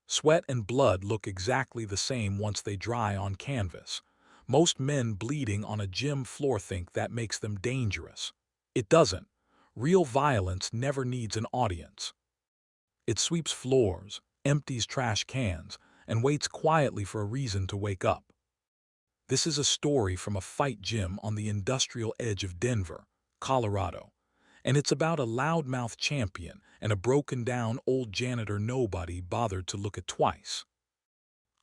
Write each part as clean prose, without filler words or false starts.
Sweat and blood look exactly the same once they dry on canvas. Most men bleeding on a gym floor think that makes them dangerous. It doesn't. Real violence never needs an audience. It sweeps floors, empties trash cans, and waits quietly for a reason to wake up. This is a story from a fight gym on the industrial edge of Denver, Colorado, and it's about a loudmouth champion and a broken-down old janitor nobody bothered to look at twice.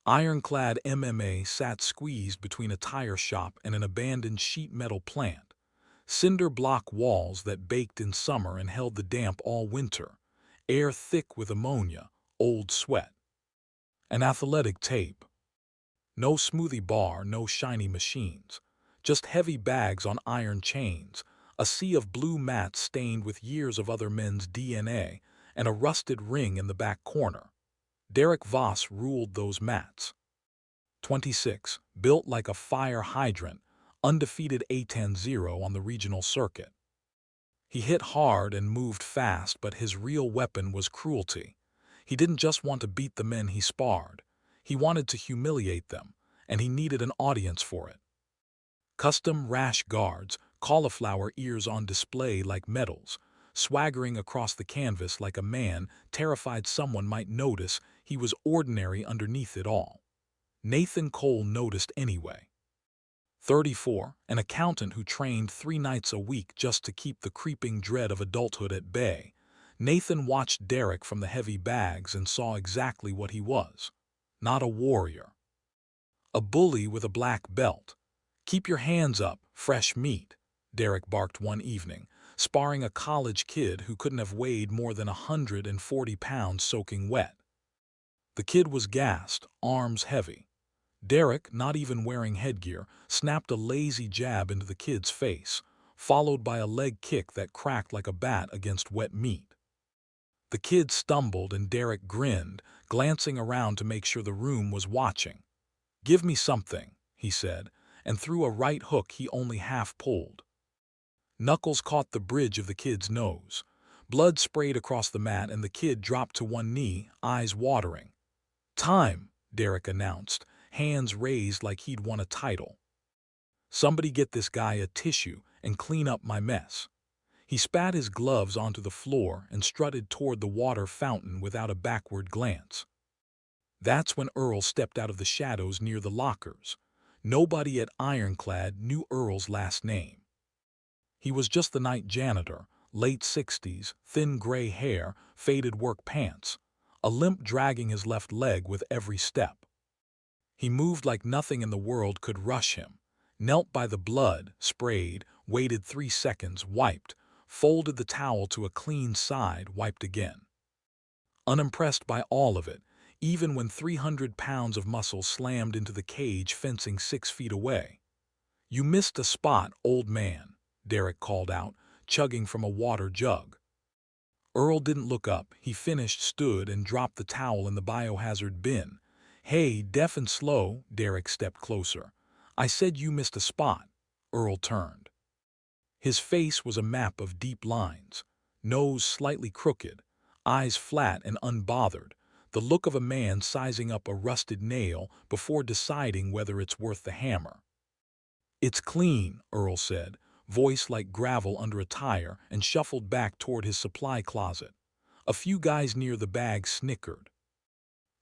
Ironclad MMA sat squeezed between a tire shop and an abandoned sheet metal plant, cinder block walls that baked in summer and held the damp all winter, air thick with ammonia, old sweat. An athletic tape. No smoothie bar, no shiny machines. Just heavy bags on iron chains, a sea of blue mats stained with years of other men's DNA, and a rusted ring in the back corner. Derek Voss ruled those mats. 26, built like a fire hydrant, undefeated A10-0 on the regional circuit. He hit hard and moved fast, but his real weapon was cruelty. He didn't just want to beat the men he sparred. He wanted to humiliate them, and he needed an audience for it. Custom rash guards, cauliflower ears on display like medals, swaggering across the canvas like a man terrified someone might notice he was ordinary underneath it all. Nathan Cole noticed anyway. 34, an accountant who trained 3 nights a week just to keep the creeping dread of adulthood at bay. Nathan watched Derek from the heavy bags and saw exactly what he was. Not a warrior. A bully with a black belt. "Keep your hands up, fresh meat," Derek barked one evening, sparring a college kid who couldn't have weighed more than 140 pounds soaking wet. The kid was gassed, arms heavy. Derek, not even wearing headgear, snapped a lazy jab into the kid's face, followed by a leg kick that cracked like a bat against wet meat. The kid stumbled and Derek grinned, glancing around to make sure the room was watching. "Give me something," he said, and threw a right hook he only half pulled. Knuckles caught the bridge of the kid's nose. Blood sprayed across the mat and the kid dropped to one knee, eyes watering. "Time," Derek announced, hands raised like he'd won a title. "Somebody get this guy a tissue and clean up my mess." He spat his gloves onto the floor and strutted toward the water fountain without a backward glance. That's when Earl stepped out of the shadows near the lockers. Nobody at Ironclad knew Earl's last name. He was just the night janitor, late 60s, thin gray hair, faded work pants, a limp dragging his left leg with every step. He moved like nothing in the world could rush him, knelt by the blood, sprayed, waited 3 seconds, wiped, folded the towel to a clean side, wiped again. Unimpressed by all of it, even when 300 pounds of muscle slammed into the cage fencing 6 feet away. "You missed a spot, old man," Derek called out, chugging from a water jug. Earl didn't look up. He finished, stood, and dropped the towel in the biohazard bin. "Hey, deaf and slow," Derek stepped closer. "I said you missed a spot." Earl turned. His face was a map of deep lines, nose slightly crooked, eyes flat and unbothered, the look of a man sizing up a rusted nail before deciding whether it's worth the hammer. "It's clean," Earl said, voice like gravel under a tire, and shuffled back toward his supply closet. A few guys near the bag snickered.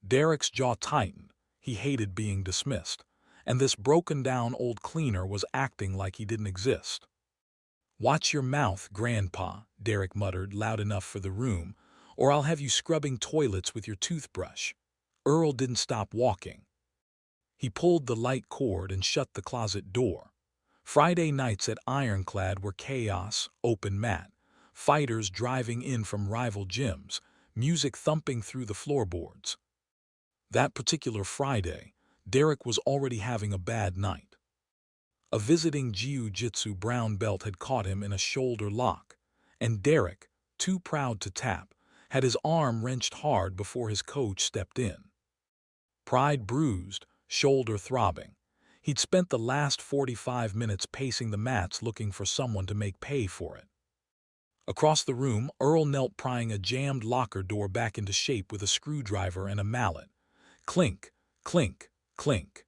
Derek's jaw tightened. He hated being dismissed, and this broken-down old cleaner was acting like he didn't exist. "Watch your mouth, Grandpa," Derek muttered loud enough for the room, "or I'll have you scrubbing toilets with your toothbrush." Earl didn't stop walking. He pulled the light cord and shut the closet door. Friday nights at Ironclad were chaos, open mat, fighters driving in from rival gyms, music thumping through the floorboards. That particular Friday, Derek was already having a bad night. A visiting jiu-jitsu brown belt had caught him in a shoulder lock, and Derek, too proud to tap, had his arm wrenched hard before his coach stepped in. Pride bruised, shoulder throbbing. He'd spent the last 45 minutes pacing the mats looking for someone to make pay for it. Across the room, Earl knelt prying a jammed locker door back into shape with a screwdriver and a mallet, Clink, clink, clink.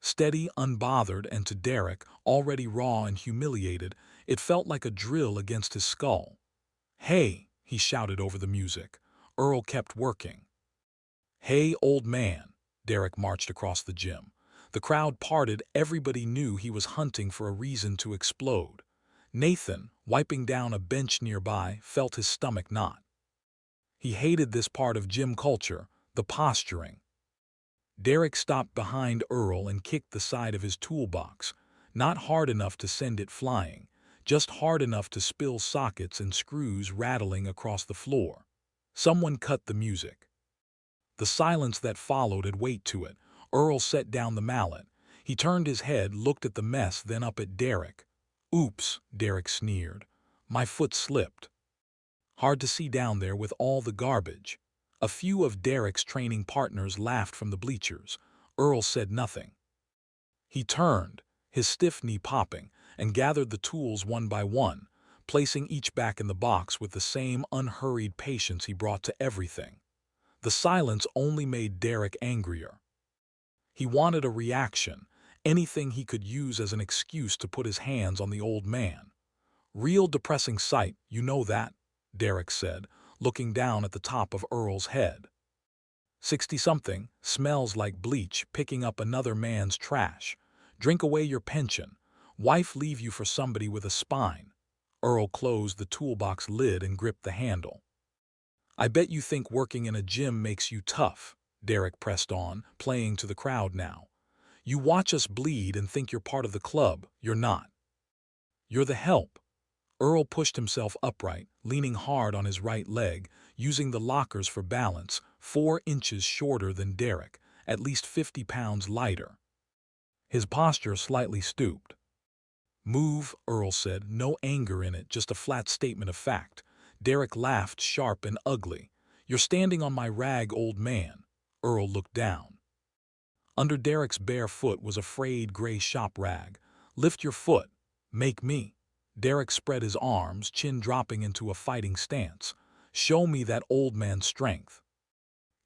Steady, unbothered, and to Derek, already raw and humiliated, it felt like a drill against his skull. "Hey," he shouted over the music. Earl kept working. "Hey, old man." Derek marched across the gym. The crowd parted, everybody knew he was hunting for a reason to explode. Nathan, wiping down a bench nearby, felt his stomach knot. He hated this part of gym culture, the posturing. Derek stopped behind Earl and kicked the side of his toolbox, not hard enough to send it flying, just hard enough to spill sockets and screws rattling across the floor. Someone cut the music. The silence that followed had weight to it. Earl set down the mallet. He turned his head, looked at the mess, then up at Derek. "Oops," Derek sneered. "My foot slipped." Hard to see down there with all the garbage. A few of Derek's training partners laughed from the bleachers. Earl said nothing. He turned, his stiff knee popping, and gathered the tools one by one, placing each back in the box with the same unhurried patience he brought to everything. The silence only made Derek angrier. He wanted a reaction, anything he could use as an excuse to put his hands on the old man. "Real depressing sight, you know that," Derek said, looking down at the top of Earl's head. 60-something, smells like bleach, picking up another man's trash. Drink away your pension. Wife leave you for somebody with a spine. Earl closed the toolbox lid and gripped the handle. "I bet you think working in a gym makes you tough," Derek pressed on, playing to the crowd now. "You watch us bleed and think you're part of the club. You're not. You're the help." Earl pushed himself upright, leaning hard on his right leg, using the lockers for balance, 4 inches shorter than Derek, at least 50 pounds lighter. His posture slightly stooped. "Move," Earl said, no anger in it, just a flat statement of fact. Derek laughed, sharp and ugly. "You're standing on my rag, old man." Earl looked down. Under Derek's bare foot was a frayed gray shop rag. "Lift your foot. Make me." Derek spread his arms, chin dropping into a fighting stance. "Show me that old man's strength."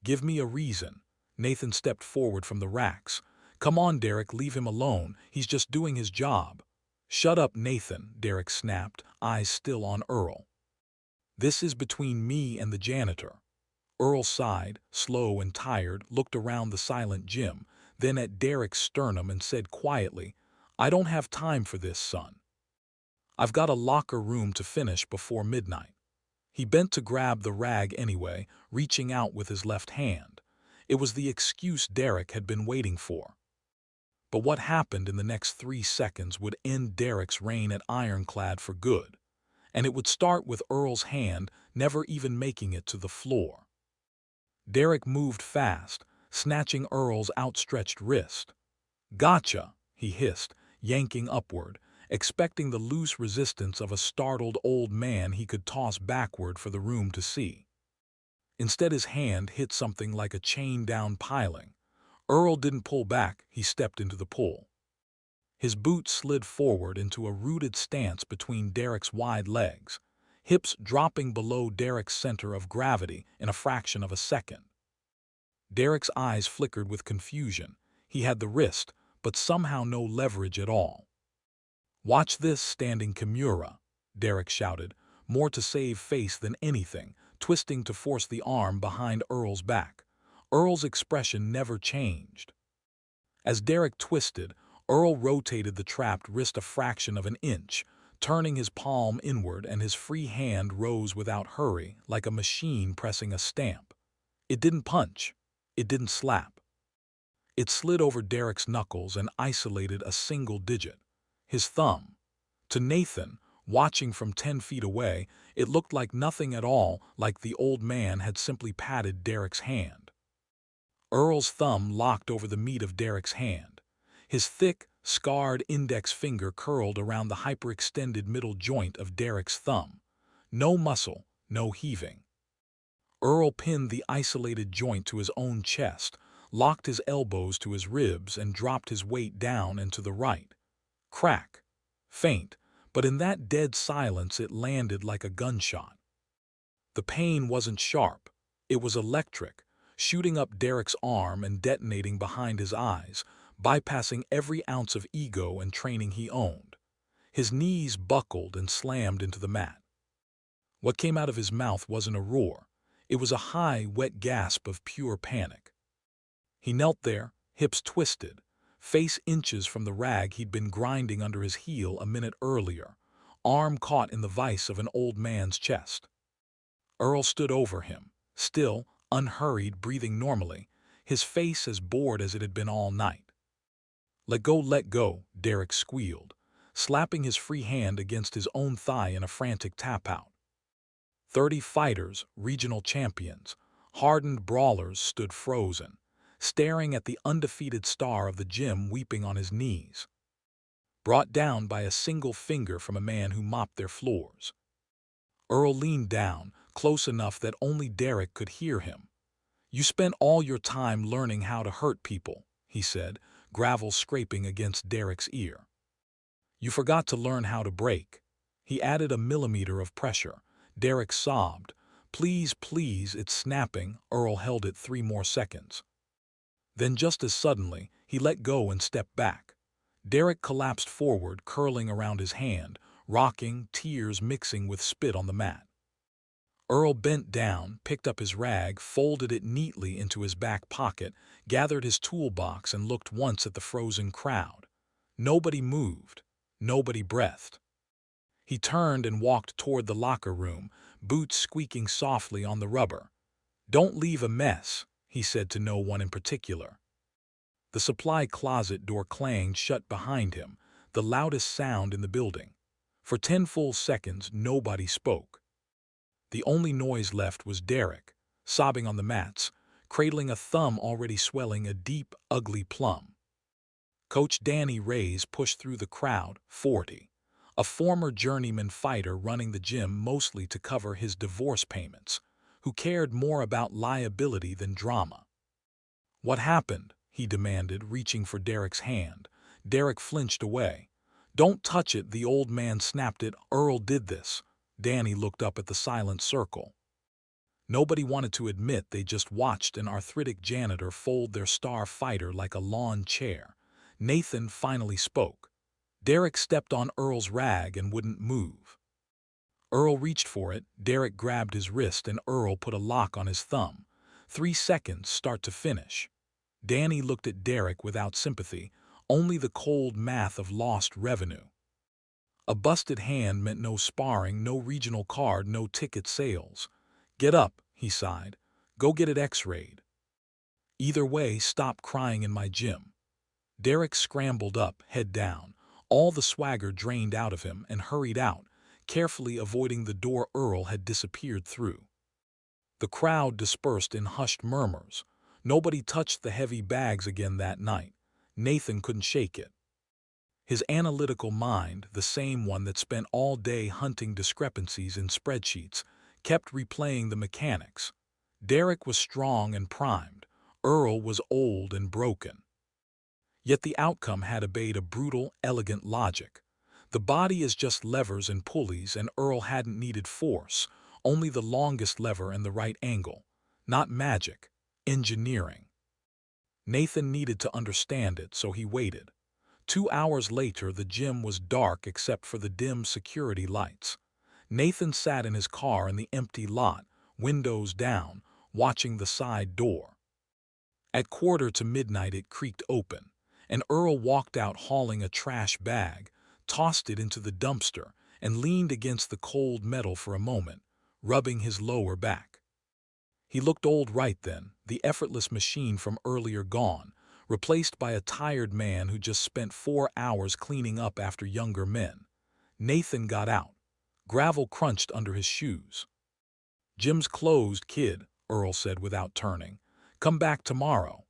"Give me a reason." Nathan stepped forward from the racks. "Come on, Derek, leave him alone. He's just doing his job." "Shut up, Nathan," Derek snapped, eyes still on Earl. "This is between me and the janitor." Earl sighed, slow and tired, looked around the silent gym, then at Derek's sternum and said quietly, "I don't have time for this, son. I've got a locker room to finish before midnight." He bent to grab the rag anyway, reaching out with his left hand. It was the excuse Derek had been waiting for. But what happened in the next 3 seconds would end Derek's reign at Ironclad for good. And it would start with Earl's hand never even making it to the floor. Derek moved fast, snatching Earl's outstretched wrist. "Gotcha," he hissed, yanking upward, expecting the loose resistance of a startled old man he could toss backward for the room to see. Instead, his hand hit something like a chain-down piling. Earl didn't pull back, he stepped into the pull. His boot slid forward into a rooted stance between Derek's wide legs, hips dropping below Derek's center of gravity in a fraction of a second. Derek's eyes flickered with confusion. He had the wrist, but somehow no leverage at all. "Watch this, standing Kimura," Derek shouted, more to save face than anything, twisting to force the arm behind Earl's back. Earl's expression never changed. As Derek twisted, Earl rotated the trapped wrist a fraction of an inch, turning his palm inward, and his free hand rose without hurry, like a machine pressing a stamp. It didn't punch. It didn't slap. It slid over Derek's knuckles and isolated a single digit. His thumb. To Nathan, watching from 10 feet away, it looked like nothing at all, like the old man had simply patted Derek's hand. Earl's thumb locked over the meat of Derek's hand. His thick, scarred index finger curled around the hyperextended middle joint of Derek's thumb. No muscle, no heaving. Earl pinned the isolated joint to his own chest, locked his elbows to his ribs, and dropped his weight down and to the right. Crack. Faint, but in that dead silence it landed like a gunshot. The pain wasn't sharp. It was electric, shooting up Derek's arm and detonating behind his eyes, bypassing every ounce of ego and training he owned. His knees buckled and slammed into the mat. What came out of his mouth wasn't a roar. It was a high, wet gasp of pure panic. He knelt there, hips twisted, face inches from the rag he'd been grinding under his heel a minute earlier, arm caught in the vise of an old man's chest. Earl stood over him, still, unhurried, breathing normally, his face as bored as it had been all night. Let go, Derek squealed, slapping his free hand against his own thigh in a frantic tap-out. 30 fighters, regional champions, hardened brawlers stood frozen, staring at the undefeated star of the gym weeping on his knees, brought down by a single finger from a man who mopped their floors. Earl leaned down, close enough that only Derek could hear him. "You spent all your time learning how to hurt people," he said, gravel scraping against Derek's ear. "You forgot to learn how to break." He added a millimeter of pressure. Derek sobbed. "Please, please, it's snapping." Earl held it 3 more seconds. Then just as suddenly, he let go and stepped back. Derek collapsed forward, curling around his hand, rocking, tears mixing with spit on the mat. Earl bent down, picked up his rag, folded it neatly into his back pocket, gathered his toolbox and looked once at the frozen crowd. Nobody moved. Nobody breathed. He turned and walked toward the locker room, boots squeaking softly on the rubber. "Don't leave a mess," he said to no one in particular. The supply closet door clanged shut behind him, the loudest sound in the building. For 10 full seconds, nobody spoke. The only noise left was Derek, sobbing on the mats, cradling a thumb already swelling a deep, ugly plum. Coach Danny Reyes pushed through the crowd, 40, a former journeyman fighter running the gym mostly to cover his divorce payments, who cared more about liability than drama. "What happened?" he demanded, reaching for Derek's hand. Derek flinched away. "Don't touch it," the old man snapped it. "Earl did this." Danny looked up at the silent circle. Nobody wanted to admit they just watched an arthritic janitor fold their star fighter like a lawn chair. Nathan finally spoke. Derek stepped on Earl's rag and wouldn't move. Earl reached for it, Derek grabbed his wrist and Earl put a lock on his thumb. 3 seconds, start to finish. Danny looked at Derek without sympathy, only the cold math of lost revenue. A busted hand meant no sparring, no regional card, no ticket sales. "Get up," he sighed. "Go get it x-rayed. Either way, stop crying in my gym." Derek scrambled up, head down, all the swagger drained out of him, and hurried out, carefully avoiding the door Earl had disappeared through. The crowd dispersed in hushed murmurs. Nobody touched the heavy bags again that night. Nathan couldn't shake it. His analytical mind, the same one that spent all day hunting discrepancies in spreadsheets, kept replaying the mechanics. Derek was strong and primed. Earl was old and broken. Yet the outcome had obeyed a brutal, elegant logic. The body is just levers and pulleys, and Earl hadn't needed force, only the longest lever and the right angle. Not magic, engineering. Nathan needed to understand it, so he waited. 2 hours later, the gym was dark except for the dim security lights. Nathan sat in his car in the empty lot, windows down, watching the side door. At 1:45 it creaked open, and Earl walked out hauling a trash bag, tossed it into the dumpster, and leaned against the cold metal for a moment, rubbing his lower back. He looked old right then, the effortless machine from earlier gone, replaced by a tired man who just spent 4 hours cleaning up after younger men. Nathan got out. Gravel crunched under his shoes. "Gym's closed, kid," Earl said without turning. "Come back tomorrow."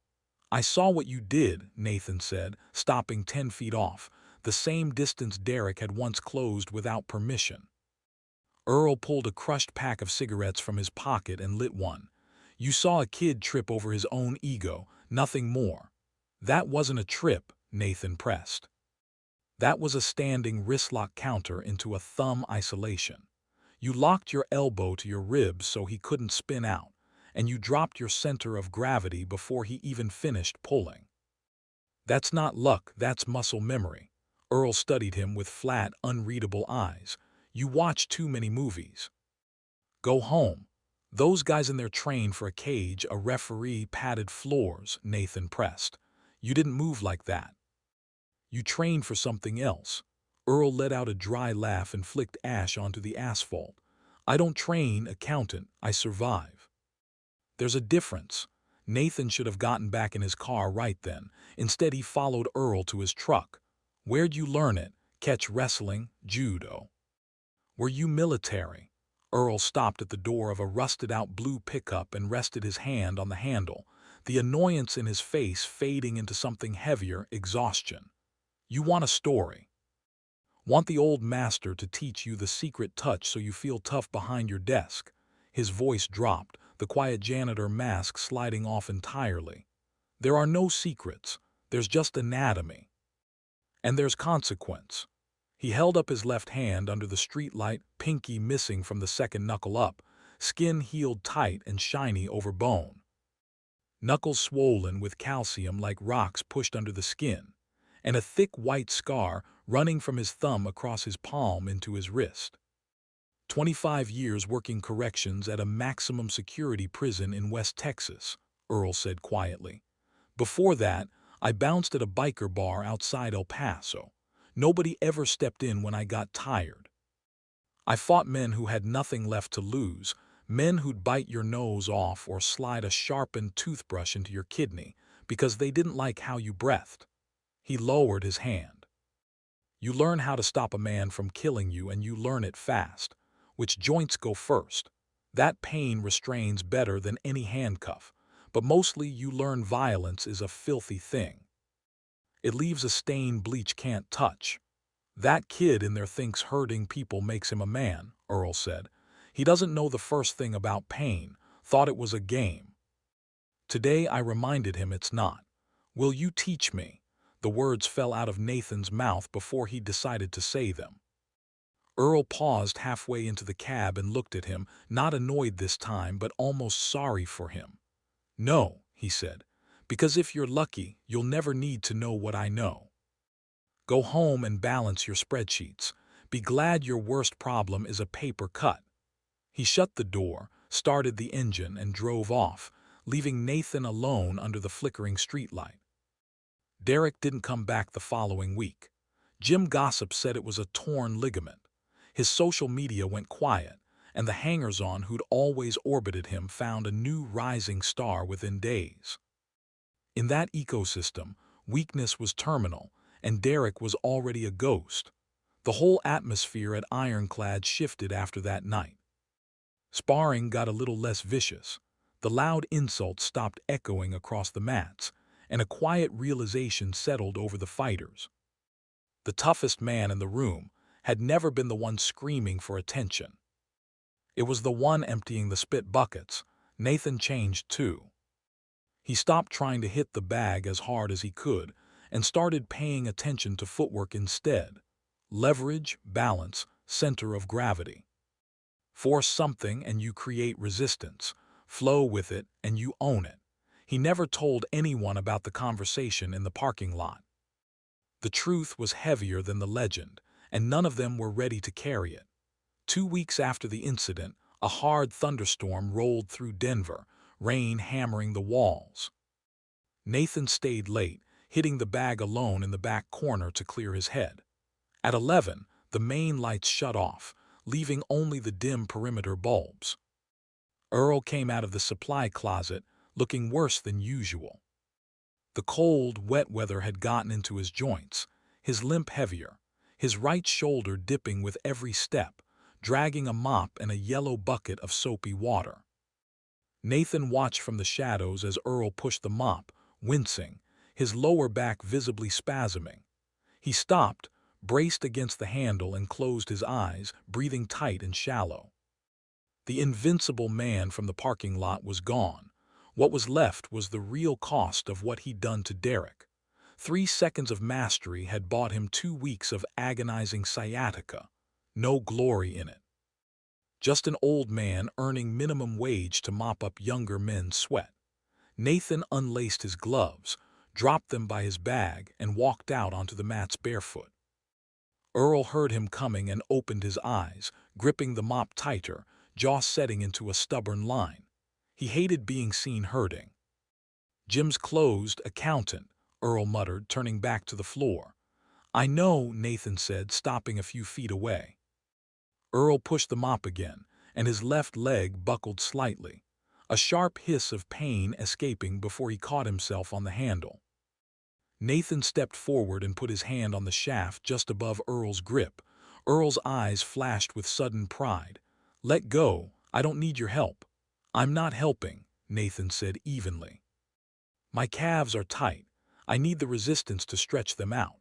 "I saw what you did," Nathan said, stopping 10 feet off, the same distance Derek had once closed without permission. Earl pulled a crushed pack of cigarettes from his pocket and lit one. "You saw a kid trip over his own ego, nothing more." "That wasn't a trip," Nathan pressed. "That was a standing wristlock counter into a thumb isolation. You locked your elbow to your ribs so he couldn't spin out, and you dropped your center of gravity before he even finished pulling. That's not luck, that's muscle memory. Earl studied him with flat, unreadable eyes. You watch too many movies. Go home. Those guys in there train for a cage, a referee, padded floors, Nathan pressed. You didn't move like that. You trained for something else. Earl let out a dry laugh and flicked ash onto the asphalt. I don't train, accountant, I survive. There's a difference. Nathan should have gotten back in his car right then. Instead, he followed Earl to his truck. Where'd you learn it? Catch wrestling, judo. Were you military? Earl stopped at the door of a rusted-out blue pickup and rested his hand on the handle, the annoyance in his face fading into something heavier, exhaustion. You want a story. Want the old master to teach you the secret touch so you feel tough behind your desk. His voice dropped, the quiet janitor mask sliding off entirely. There are no secrets. There's just anatomy. And there's consequence. He held up his left hand under the streetlight, pinky missing from the second knuckle up, skin healed tight and shiny over bone. Knuckles swollen with calcium like rocks pushed under the skin, and a thick white scar running from his thumb across his palm into his wrist. 25 years working corrections at a maximum security prison in West Texas, Earl said quietly. Before that, I bounced at a biker bar outside El Paso. Nobody ever stepped in when I got tired. I fought men who had nothing left to lose, men who'd bite your nose off or slide a sharpened toothbrush into your kidney because they didn't like how you breathed. He lowered his hand. You learn how to stop a man from killing you, and you learn it fast. Which joints go first? That pain restrains better than any handcuff, but mostly you learn violence is a filthy thing. It leaves a stain bleach can't touch. That kid in there thinks hurting people makes him a man, Earl said. He doesn't know the first thing about pain, thought it was a game. Today I reminded him it's not. Will you teach me? The words fell out of Nathan's mouth before he decided to say them. Earl paused halfway into the cab and looked at him, not annoyed this time, but almost sorry for him. No, he said, because if you're lucky, you'll never need to know what I know. Go home and balance your spreadsheets. Be glad your worst problem is a paper cut. He shut the door, started the engine, and drove off, leaving Nathan alone under the flickering streetlight. Derek didn't come back the following week. Jim Gossip said it was a torn ligament. His social media went quiet, and the hangers-on who'd always orbited him found a new rising star within days. In that ecosystem, weakness was terminal, and Derek was already a ghost. The whole atmosphere at Ironclad shifted after that night. Sparring got a little less vicious. The loud insults stopped echoing across the mats, and a quiet realization settled over the fighters. The toughest man in the room had never been the one screaming for attention. It was the one emptying the spit buckets. Nathan changed too. He stopped trying to hit the bag as hard as he could and started paying attention to footwork instead. Leverage, balance, center of gravity. Force something and you create resistance. Flow with it and you own it. He never told anyone about the conversation in the parking lot. The truth was heavier than the legend, and none of them were ready to carry it. 2 weeks after the incident, a hard thunderstorm rolled through Denver, rain hammering the walls. Nathan stayed late, hitting the bag alone in the back corner to clear his head. At 11, the main lights shut off, leaving only the dim perimeter bulbs. Earl came out of the supply closet, looking worse than usual. The cold, wet weather had gotten into his joints, his limp heavier, his right shoulder dipping with every step, dragging a mop and a yellow bucket of soapy water. Nathan watched from the shadows as Earl pushed the mop, wincing, his lower back visibly spasming. He stopped, braced against the handle, and closed his eyes, breathing tight and shallow. The invincible man from the parking lot was gone. What was left was the real cost of what he'd done to Derek. 3 seconds of mastery had bought him 2 weeks of agonizing sciatica. No glory in it. Just an old man earning minimum wage to mop up younger men's sweat. Nathan unlaced his gloves, dropped them by his bag, and walked out onto the mats barefoot. Earl heard him coming and opened his eyes, gripping the mop tighter, jaw setting into a stubborn line. He hated being seen hurting. "Jim's closed, accountant," Earl muttered, turning back to the floor. "I know," Nathan said, stopping a few feet away. Earl pushed the mop again, and his left leg buckled slightly, a sharp hiss of pain escaping before he caught himself on the handle. Nathan stepped forward and put his hand on the shaft just above Earl's grip. Earl's eyes flashed with sudden pride. "Let go, I don't need your help." "I'm not helping," Nathan said evenly. "My calves are tight. I need the resistance to stretch them out."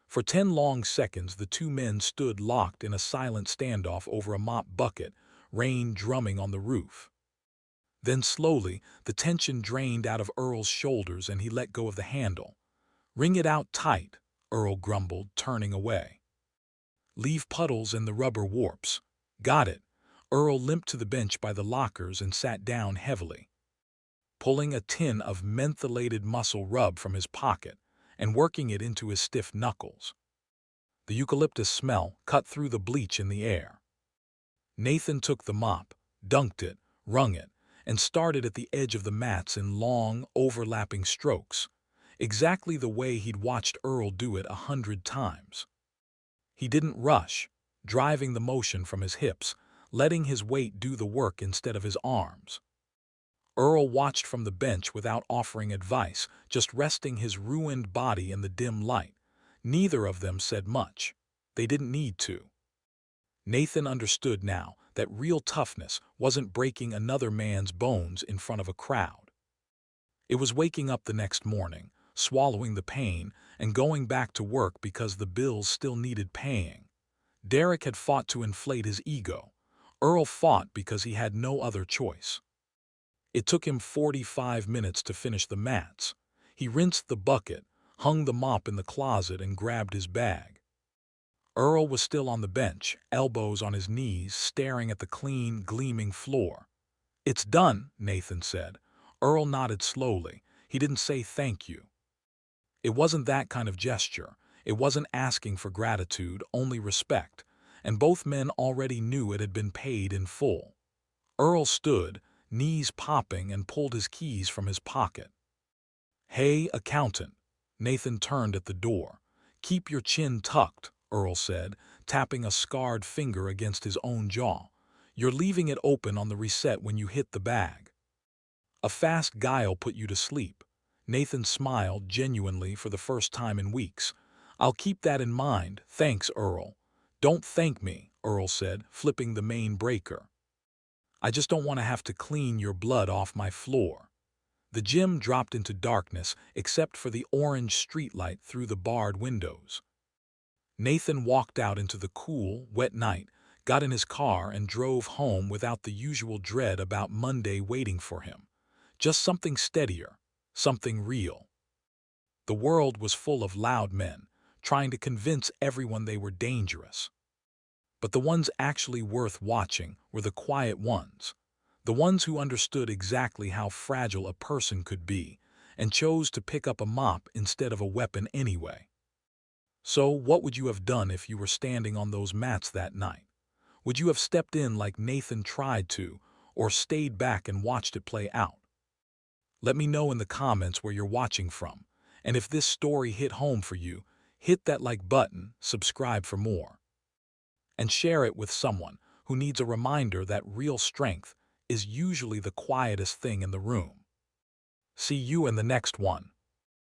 For 10 long seconds the two men stood locked in a silent standoff over a mop bucket, rain drumming on the roof. Then slowly, the tension drained out of Earl's shoulders and he let go of the handle. "Wring it out tight," Earl grumbled, turning away. "Leave puddles in the rubber warps." "Got it." Earl limped to the bench by the lockers and sat down heavily, pulling a tin of mentholated muscle rub from his pocket and working it into his stiff knuckles. The eucalyptus smell cut through the bleach in the air. Nathan took the mop, dunked it, wrung it, and started at the edge of the mats in long, overlapping strokes, exactly the way he'd watched Earl do it 100 times. He didn't rush, driving the motion from his hips, letting his weight do the work instead of his arms. Earl watched from the bench without offering advice, just resting his ruined body in the dim light. Neither of them said much. They didn't need to. Nathan understood now that real toughness wasn't breaking another man's bones in front of a crowd. It was waking up the next morning, swallowing the pain, and going back to work because the bills still needed paying. Derek had fought to inflate his ego. Earl fought because he had no other choice. It took him 45 minutes to finish the mats. He rinsed the bucket, hung the mop in the closet, and grabbed his bag. Earl was still on the bench, elbows on his knees, staring at the clean, gleaming floor. "It's done," Nathan said. Earl nodded slowly. He didn't say thank you. It wasn't that kind of gesture. It wasn't asking for gratitude, only respect, and both men already knew it had been paid in full. Earl stood, knees popping, and pulled his keys from his pocket. "Hey, accountant." Nathan turned at the door. "Keep your chin tucked," Earl said, tapping a scarred finger against his own jaw. "You're leaving it open on the reset when you hit the bag." "A fast guy'll put you to sleep." Nathan smiled genuinely for the first time in weeks. "I'll keep that in mind, thanks, Earl." "Don't thank me," Earl said, flipping the main breaker. "I just don't want to have to clean your blood off my floor." The gym dropped into darkness except for the orange streetlight through the barred windows. Nathan walked out into the cool, wet night, got in his car, and drove home without the usual dread about Monday waiting for him. Just something steadier, something real. The world was full of loud men, trying to convince everyone they were dangerous. But the ones actually worth watching were the quiet ones, the ones who understood exactly how fragile a person could be and chose to pick up a mop instead of a weapon anyway. So, what would you have done if you were standing on those mats that night? Would you have stepped in like Nathan tried to, or stayed back and watched it play out? Let me know in the comments where you're watching from, and if this story hit home for you, hit that like button, subscribe for more, and share it with someone who needs a reminder that real strength is usually the quietest thing in the room. See you in the next one.